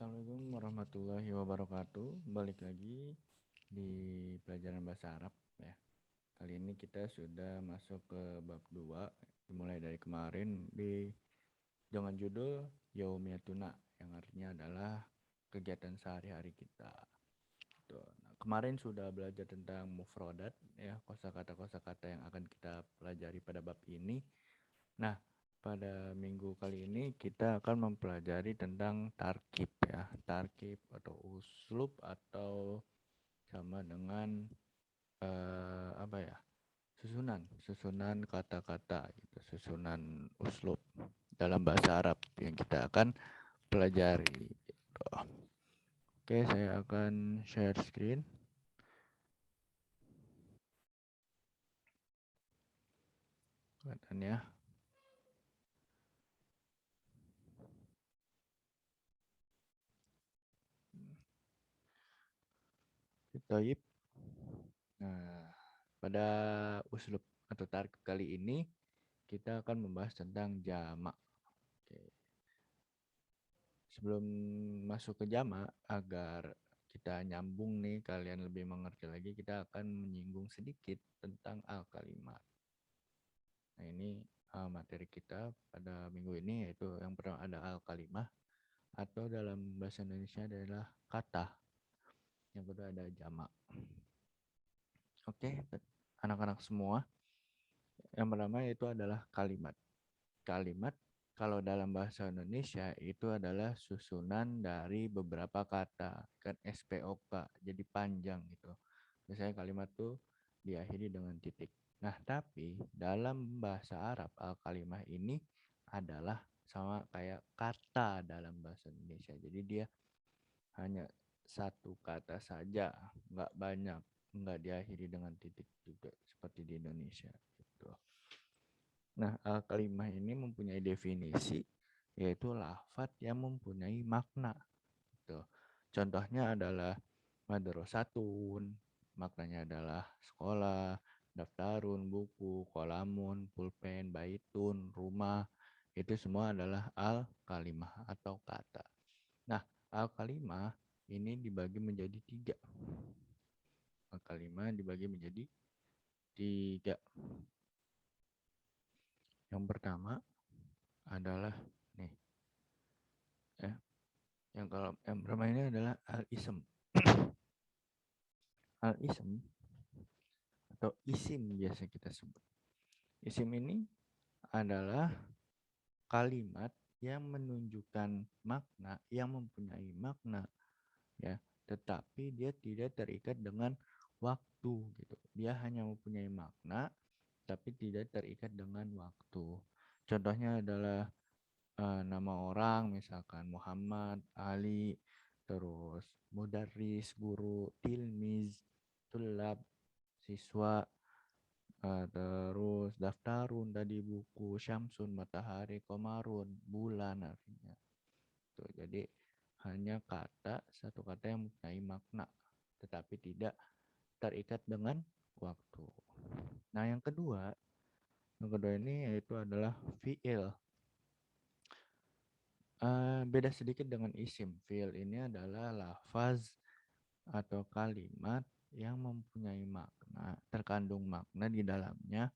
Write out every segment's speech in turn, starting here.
Assalamualaikum warahmatullahi wabarakatuh. Balik lagi di pelajaran bahasa Arab ya. Kali ini kita sudah masuk ke bab 2, dimulai dari kemarin dengan judul Yaumiyatuna, yang artinya adalah kegiatan sehari-hari kita. Nah, kemarin sudah belajar tentang mufradat ya, kosakata-kosakata yang akan kita pelajari pada bab ini. Nah, pada minggu kali ini kita akan mempelajari tentang tarkib ya. Tarkib atau uslub atau sama dengan apa ya? Susunan kata-kata gitu, susunan uslub dalam bahasa Arab yang kita akan pelajari gitu. Oke, saya akan share screen. Kelihatan ya. Taib. Nah, pada uslub atau tarkib kali ini kita akan membahas tentang jamak. Oke. Sebelum masuk ke jamak, agar kita nyambung nih, kalian lebih mengerti lagi, kita akan menyinggung sedikit tentang al-kalimat. Nah, ini materi kita pada minggu ini, yaitu yang pertama ada al-kalimah, atau dalam bahasa Indonesia adalah kata. Yang kedua ada jamak. Oke, anak-anak semua. Yang pertama itu adalah kalimat. Kalimat kalau dalam bahasa Indonesia itu adalah susunan dari beberapa kata, kan SPOK, jadi panjang gitu. Biasanya kalimat tuh diakhiri dengan titik. Nah, tapi dalam bahasa Arab al-kalimah ini adalah sama kayak kata dalam bahasa Indonesia. Jadi dia hanya satu kata saja, nggak banyak, nggak diakhiri dengan titik juga seperti di Indonesia gitu. Nah, al-kalimah ini mempunyai definisi, yaitu lafadz yang mempunyai makna. Gitu. Contohnya adalah madrasatun, maknanya adalah sekolah, daftarun, buku, kolamun, pulpen, baitun, rumah. Itu semua adalah al-kalimah atau kata. Nah, al-kalimah ini dibagi menjadi 3. Al-kalimah dibagi menjadi 3. Yang pertama adalah nih, ya. Yang pertama ini adalah al-ism. Al-ism atau isim biasa kita sebut. Isim ini adalah kalimat yang menunjukkan makna, yang mempunyai makna ya, tetapi dia tidak terikat dengan waktu gitu. Dia hanya mempunyai makna tapi tidak terikat dengan waktu. Contohnya adalah nama orang, misalkan Muhammad, Ali, terus mudarris, guru, tilmiz, tulab, siswa, terus daftarun tadi buku, syamsun matahari, komarun bulan artinya. Tuh, jadi hanya satu kata yang mempunyai makna tetapi tidak terikat dengan waktu. Nah, yang kedua ini yaitu adalah fiil. Beda sedikit dengan isim. Fiil ini adalah lafaz atau kalimat yang mempunyai makna, terkandung makna di dalamnya,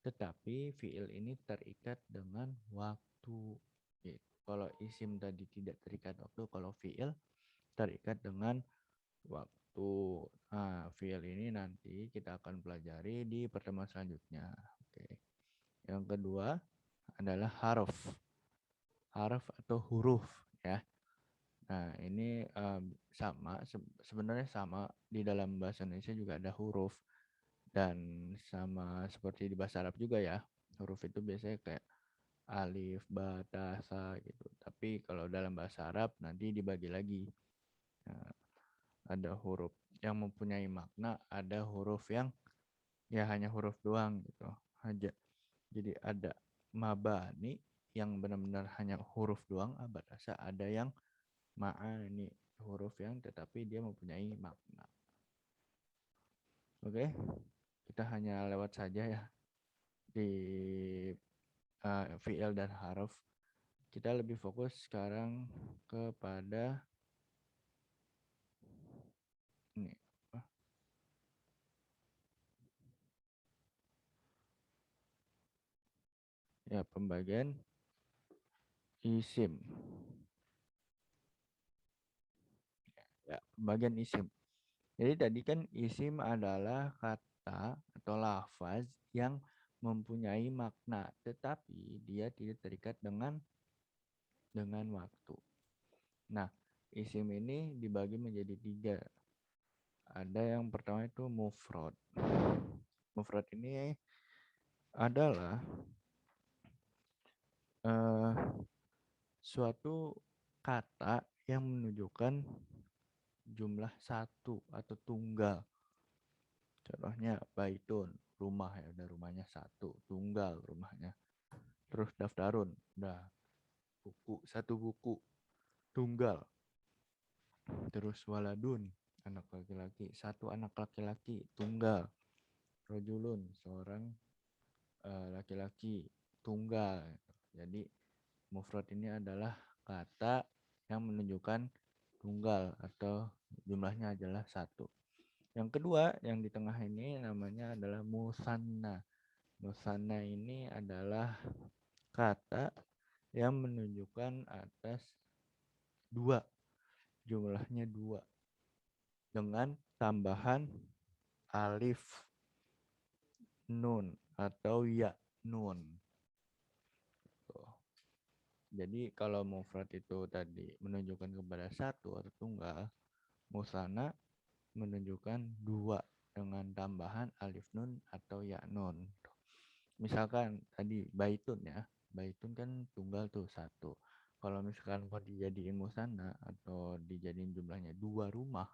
tetapi fiil ini terikat dengan waktu. Gitu. Kalau isim tadi tidak terikat waktu, kalau fiil terikat dengan waktu. Nah, fiil ini nanti kita akan pelajari di pertemuan selanjutnya. Oke. Yang kedua adalah harf. Harf atau huruf ya. Nah, ini sama, sebenarnya sama di dalam bahasa Indonesia juga ada huruf, dan sama seperti di bahasa Arab juga ya. Huruf itu biasanya kayak alif, ba, ta, sa gitu. Tapi kalau dalam bahasa Arab nanti dibagi lagi. Nah, ada huruf yang mempunyai makna, ada huruf yang ya hanya huruf doang gitu aja. Jadi ada mabani yang benar-benar hanya huruf doang, abad asa, ada yang ma'ani, huruf yang tetapi dia mempunyai makna. Oke, kita hanya lewat saja ya di fi'il dan harf. kita lebih fokus sekarang kepada ini apa? Ya, pembagian isim. Ya, pembagian isim. Jadi tadi kan isim adalah kata atau lafaz yang mempunyai makna, tetapi dia tidak terikat dengan waktu. Nah, isim ini dibagi menjadi 3. Ada yang pertama itu mufrad. Mufrad ini adalah eh, suatu kata yang menunjukkan jumlah satu atau tunggal. Contohnya baitun, rumah ya, udah rumahnya satu, tunggal rumahnya. Terus daftarun, udah buku, satu buku, tunggal. Terus waladun, anak laki-laki, satu anak laki-laki, tunggal. Rojulun, seorang laki-laki, tunggal. Jadi mufrad ini adalah kata yang menunjukkan tunggal atau jumlahnya adalah satu. Yang kedua, yang di tengah ini namanya adalah musanna. Musanna ini adalah kata yang menunjukkan atas dua, jumlahnya dua, dengan tambahan alif nun atau ya nun. Jadi kalau mufrad itu tadi menunjukkan kepada satu atau tunggal, musanna menunjukkan dua dengan tambahan alif nun atau ya nun. Misalkan tadi baitun ya, baitun kan tunggal tuh satu. Kalau misalkan mau dijadiin musanna atau dijadiin jumlahnya dua rumah,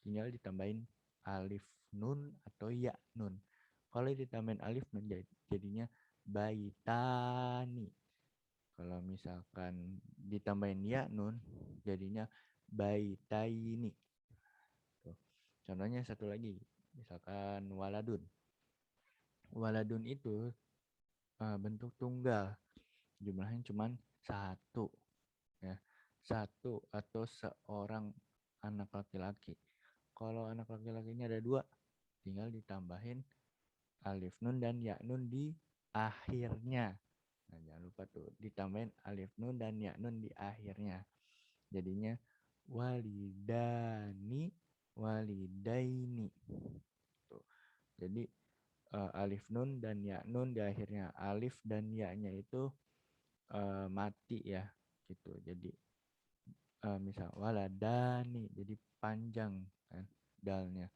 tinggal ditambahin alif nun atau ya nun. Kalau ditambahin alif nun jadinya baitani. Kalau misalkan ditambahin ya nun jadinya baitaini. Tuh. Contohnya satu lagi, misalkan waladun. Waladun itu bentuk tunggal, jumlahnya cuma satu, ya, satu atau seorang anak laki-laki. Kalau anak laki-lakinya ada dua, tinggal ditambahin alif nun dan ya nun di akhirnya. Nah, jangan lupa tuh ditambahin alif nun dan ya nun di akhirnya. Jadinya walidani, walidaini. Tuh. Jadi alif nun dan ya nun di akhirnya. Alif dan ya-nya itu mati ya, gitu. Jadi misal waladani, jadi panjang kan dalnya.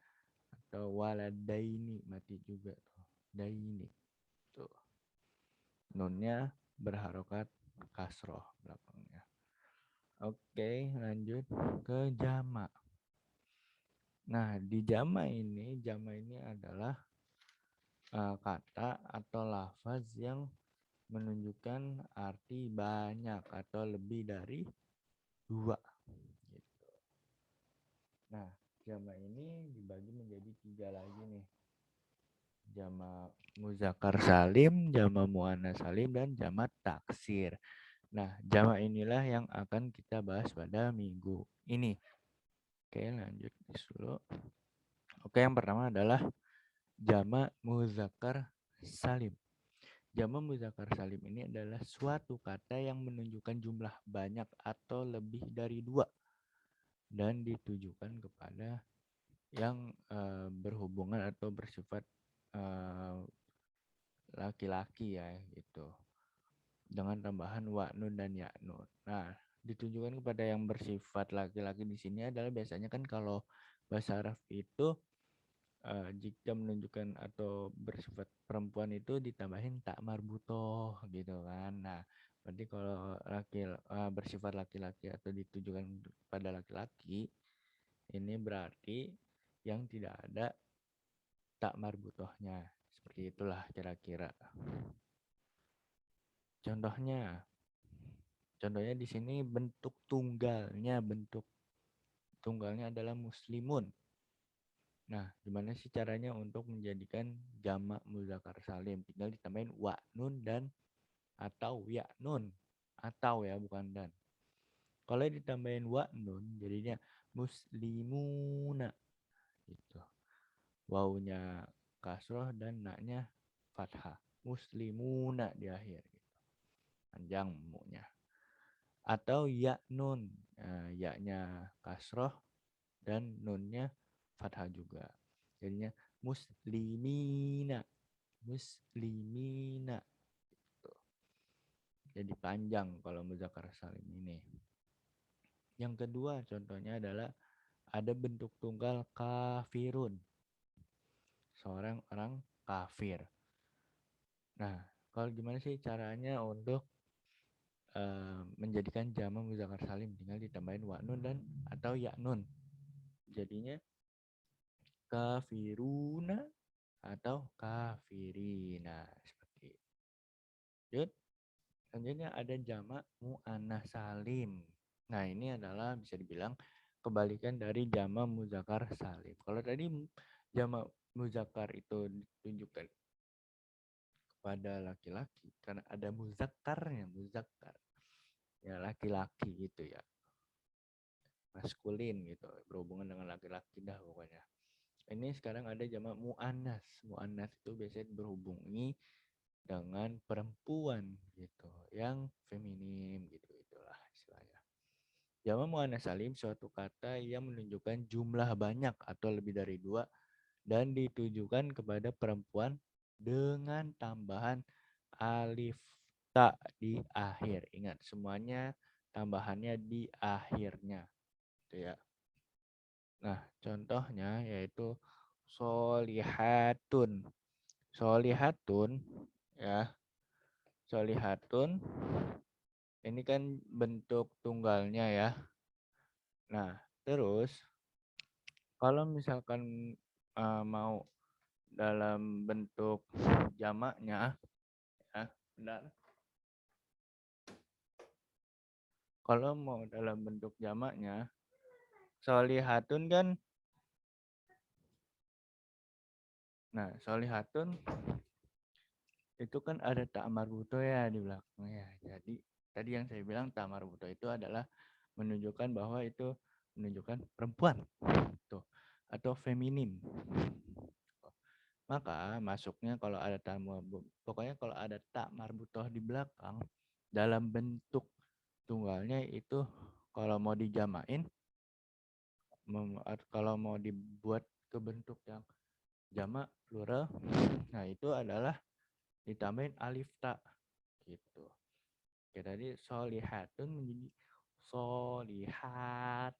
Atau waladaini, mati juga tuh. Daini. Tuh. Nunnya berharokat kasroh belakangnya. Oke, lanjut ke jama'. Nah, di jama' ini adalah kata atau lafaz yang menunjukkan arti banyak atau lebih dari dua. Gitu. Nah, jama' ini dibagi menjadi 3 lagi nih. Jama' muzakkar salim, jama' muannas salim, dan jama' taksir. Nah, jama' inilah yang akan kita bahas pada minggu ini. Oke, lanjut dulu. Oke, yang pertama adalah jama' muzakkar salim. Jama' muzakkar salim ini adalah suatu kata yang menunjukkan jumlah banyak atau lebih dari dua dan ditujukan kepada yang berhubungan atau bersifat laki-laki ya gitu, dengan tambahan wa nun dan ya nun. Nah, ditujukan kepada yang bersifat laki-laki di sini adalah biasanya kan kalau bahasa Arab itu jika menunjukkan atau bersifat perempuan itu ditambahin tak marbutoh gitu kan. Nah, berarti kalau bersifat laki-laki atau ditujukan pada laki-laki, ini berarti yang tidak ada tak marbutohnya. Seperti itulah kira-kira. Contohnya di sini bentuk tunggalnya adalah muslimun. Nah, gimana sih caranya untuk menjadikan jamak muzakkar salim? Tinggal ditambahin wa nun dan atau ya nun atau ya, bukan dan. Kalau ditambahin wa nun jadinya muslimuna gitu. Wawunya kasroh dan naknya fathah. Muslimuna di akhir gitu. Panjang munya. Atau ya nun, nah, yaknya kasroh dan nunnya fathah juga. Jadinya muslimina, muslimina. Gitu. Jadi panjang kalau muzakkar salim ini. Yang kedua contohnya adalah ada bentuk tunggal kafirun. Seorang orang kafir. Nah, kalau gimana sih caranya untuk menjadikan jamak muzakkar salim? Tinggal ditambahin wa nun dan atau ya nun. Jadinya kafiruna atau kafirina seperti itu. Yud, selanjutnya ada jamak muannats salim. Nah, ini adalah bisa dibilang kebalikan dari jamak muzakkar salim. Kalau tadi jamak muzakkar itu ditunjukkan kepada laki-laki karena ada muzakkarnya, muzakkar. Ya, laki-laki gitu ya. Maskulin gitu, berhubungan dengan laki-laki dah pokoknya. Ini sekarang ada jamak muannas. Muannas itu biasanya berhubungi dengan perempuan gitu, yang feminim gitu, itulah istilahnya. Jamak muannas salim suatu kata yang menunjukkan jumlah banyak atau lebih dari dua dan ditujukan kepada perempuan dengan tambahan alif ta di akhir. Ingat semuanya tambahannya di akhirnya. Gitu ya. Nah, contohnya yaitu solihatun. Solihatun ya. Solihatun ini kan bentuk tunggalnya ya. Nah, terus kalau misalkan mau dalam bentuk jamaknya ya, benar. Kalau mau dalam bentuk jamaknya solihatun kan. Nah, solihatun itu kan ada tak marbuto ya di belakangnya. Jadi tadi yang saya bilang tak marbuto itu adalah menunjukkan bahwa itu menunjukkan perempuan tuh atau feminim. Maka masuknya kalau ada tak pokoknya kalau ada tak marbutoh di belakang dalam bentuk tunggalnya itu kalau mau dijamain kalau mau dibuat ke bentuk yang jamak plural, nah itu adalah ditambahin alif ta gitu. Oke, tadi solihatun menjadi solihatun.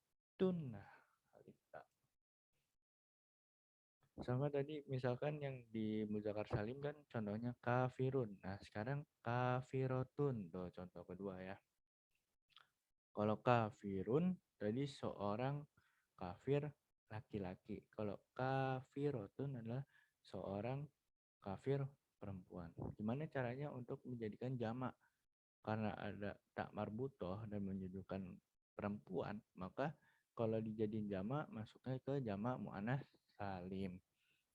Nah, alif ta. Sama tadi misalkan yang di muzakkar salim kan contohnya kafirun. Nah, sekarang kafirotun tuh contoh kedua ya. Kalau kafirun tadi seorang kafir laki-laki. Kalau kafirotun adalah seorang kafir perempuan. Gimana caranya untuk menjadikan jamak? Karena ada tak marbutoh dan menunjukkan perempuan, maka kalau dijadiin jamak masuknya ke jamak muannats salim.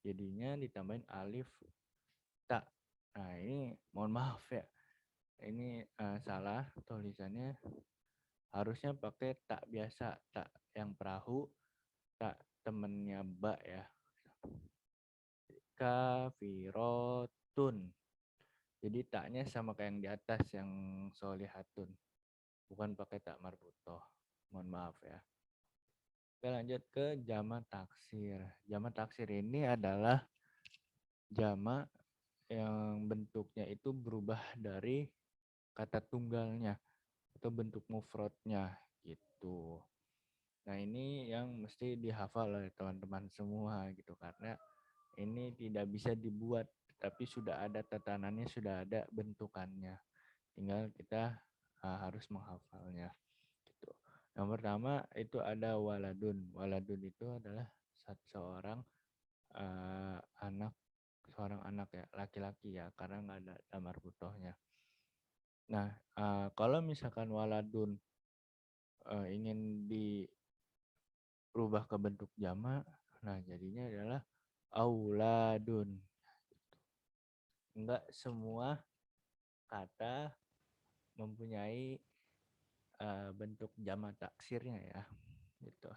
Jadinya ditambahin alif tak. Nah, ini mohon maaf ya. Ini salah tulisannya. Harusnya pakai tak biasa, tak yang perahu, tak temennya ba ya. Kafirotun. Jadi taknya sama kayak yang di atas yang solihatun. Bukan pakai tak marbutoh. Mohon maaf ya. Kita lanjut ke jamak taksir. Jamak taksir ini adalah jamak yang bentuknya itu berubah dari kata tunggalnya atau bentuk mufradnya gitu. Nah, ini yang mesti dihafal oleh teman-teman semua gitu karena ini tidak bisa dibuat tapi sudah ada tatanannya, sudah ada bentukannya. Tinggal kita harus menghafalnya gitu. Yang pertama itu ada waladun. Waladun itu adalah seorang anak, seorang anak ya, laki-laki ya, karena nggak ada damar butohnya. Nah, kalau misalkan waladun ingin dirubah ke bentuk jamak, nah jadinya adalah auladun. Enggak semua kata mempunyai bentuk jamak taksirnya ya, gitu.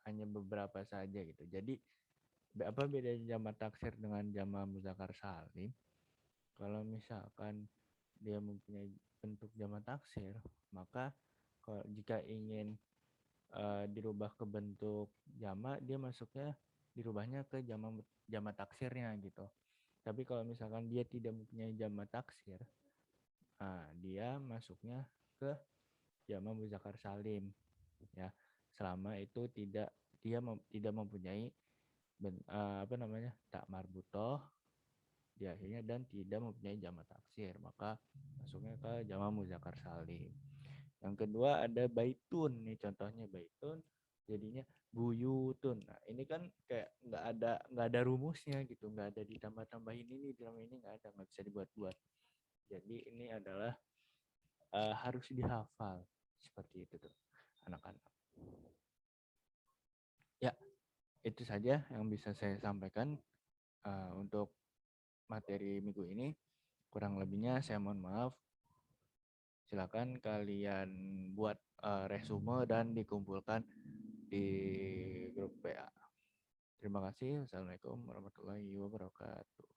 Hanya beberapa saja gitu. Jadi apa beda jamak taksir dengan jamak muzakkar salim? Kalau misalkan dia mempunyai bentuk jamak taksir, maka kalau jika ingin dirubah ke bentuk jamak, dia masuknya dirubahnya ke jamak taksirnya gitu. Tapi kalau misalkan dia tidak mempunyai jamak taksir, dia masuknya ke jamak muzakkar salim ya. Selama itu tidak mempunyai tak marbutoh di akhirnya dan tidak mempunyai jamak taksir, maka masuknya ke jamak muzakkar salim. Yang kedua ada baitun nih, contohnya baitun jadinya buyutun. Nah ini kan kayak nggak ada rumusnya gitu, nggak ada ditambah-tambahin ini dalam ini, nggak bisa dibuat-buat. Jadi ini adalah harus dihafal seperti itu tuh anak-anak. Ya, itu saja yang bisa saya sampaikan untuk materi minggu ini. Kurang lebihnya saya mohon maaf. Silakan kalian buat resume dan dikumpulkan di grup PA. Terima kasih. Assalamualaikum warahmatullahi wabarakatuh.